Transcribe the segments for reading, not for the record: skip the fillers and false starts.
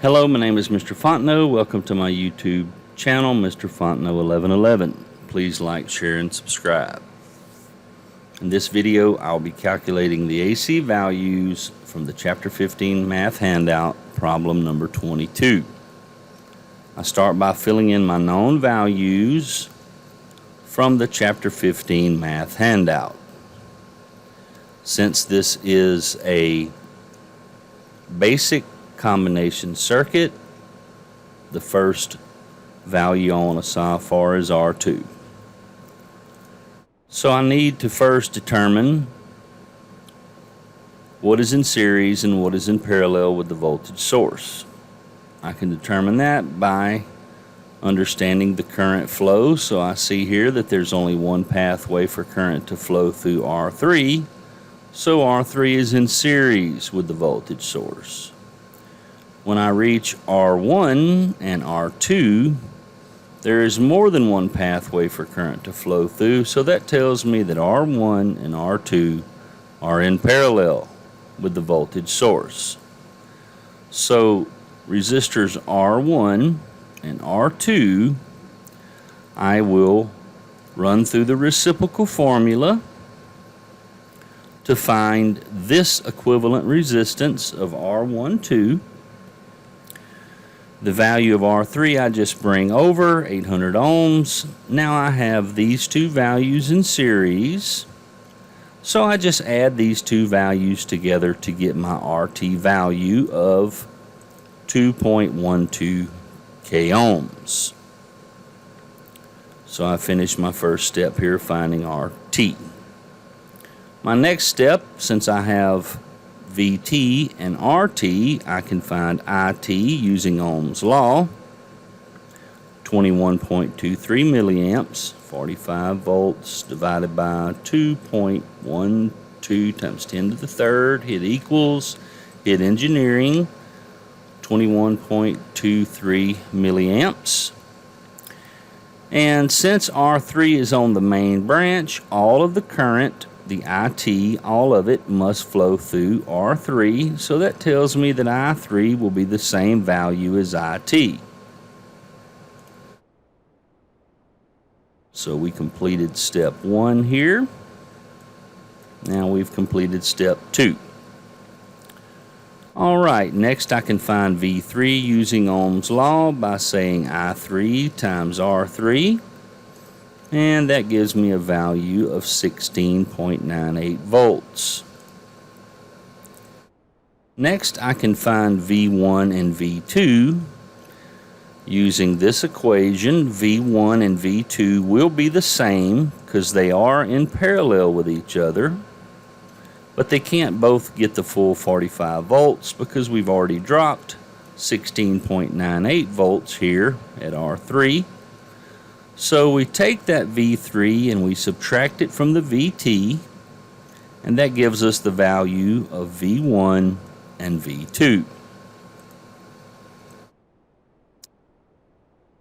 Hello, my name is Mr. Fontenot. Welcome to my YouTube channel, Mr. Fontenot 1111. Please like, share, and subscribe. In this video, I'll be calculating the AC values from the Chapter 15 Math handout, problem number 22. I start by filling in my known values from the Chapter 15 Math handout. Since this is a basic combination circuit, the first value I want to solve for is R2. So I need to first determine what is in series and what is in parallel with the voltage source. I can determine that by understanding the current flow. So I see here that there's only one pathway for current to flow through R3. So R3 is in series with the voltage source. When I reach R1 and R2, there is more than one pathway for current to flow through, so that tells me that R1 and R2 are in parallel with the voltage source. So resistors R1 and R2, I will run through the reciprocal formula to find this equivalent resistance of R12. The value of R3 I just bring over, 800 ohms. Now I have these two values in series. So I just add these two values together to get my RT value of 2.12 k ohms. So I finished my first step here, finding RT. My next step, since I have VT and RT, I can find IT using Ohm's law. 21.23 milliamps, 45 volts divided by 2.12 times 10 to the third, hit equals, hit engineering, 21.23 milliamps. And since R3 is on the main branch, all of the current, the IT, all of it must flow through R3, so that tells me that I3 will be the same value as IT. So we completed step 1 here. Now we've completed step 2. Alright, next I can find V3 using Ohm's law by saying I3 times R3. And that gives me a value of 16.98 volts. Next, I can find V1 and V2 using this equation. V1 and V2 will be the same because they are in parallel with each other, but they can't both get the full 45 volts because we've already dropped 16.98 volts here at R3. So we take that V3 and we subtract it from the VT, and that gives us the value of V1 and V2.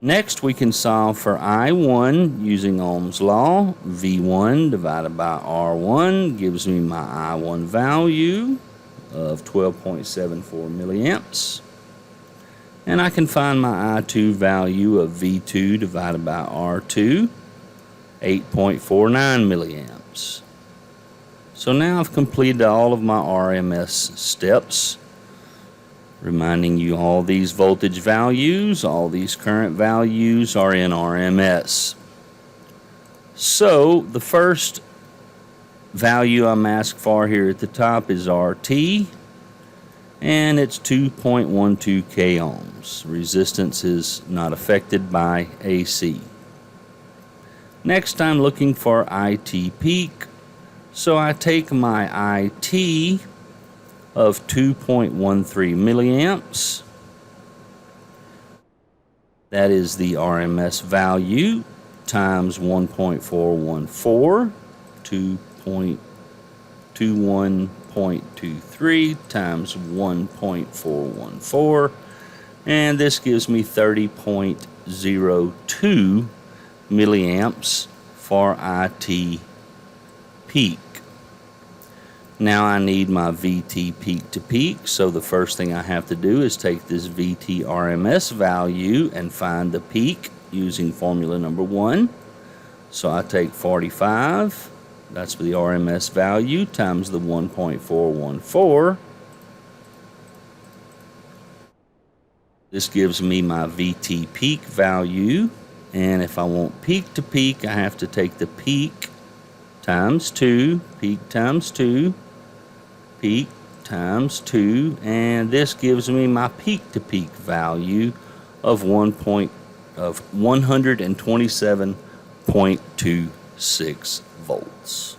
Next, we can solve for I1 using Ohm's law. V1 divided by R1 gives me my I1 value of 12.74 milliamps. And I can find my I2 value of V2 divided by R2, 8.49 milliamps. So now I've completed all of my RMS steps, reminding you all these voltage values, all these current values are in RMS. So the first value I'm asked for here at the top is RT, and it's 2.12 k ohms. Resistance is not affected by AC. Next, I'm looking for IT peak. So I take my IT of 2.13 milliamps. That is the RMS value times 1.414, 2.23 times 1.414, and this gives me 30.02 milliamps for IT peak. Now I need my VT peak to peak, so the first thing I have to do is take this VT RMS value and find the peak using formula number 1. So I take 45, that's the RMS value, times the 1.414. This gives me my VT peak value, and if I want peak to peak, I have to take the peak times 2, peak times 2, peak times 2, and this gives me my peak to peak value of 127.26 volts.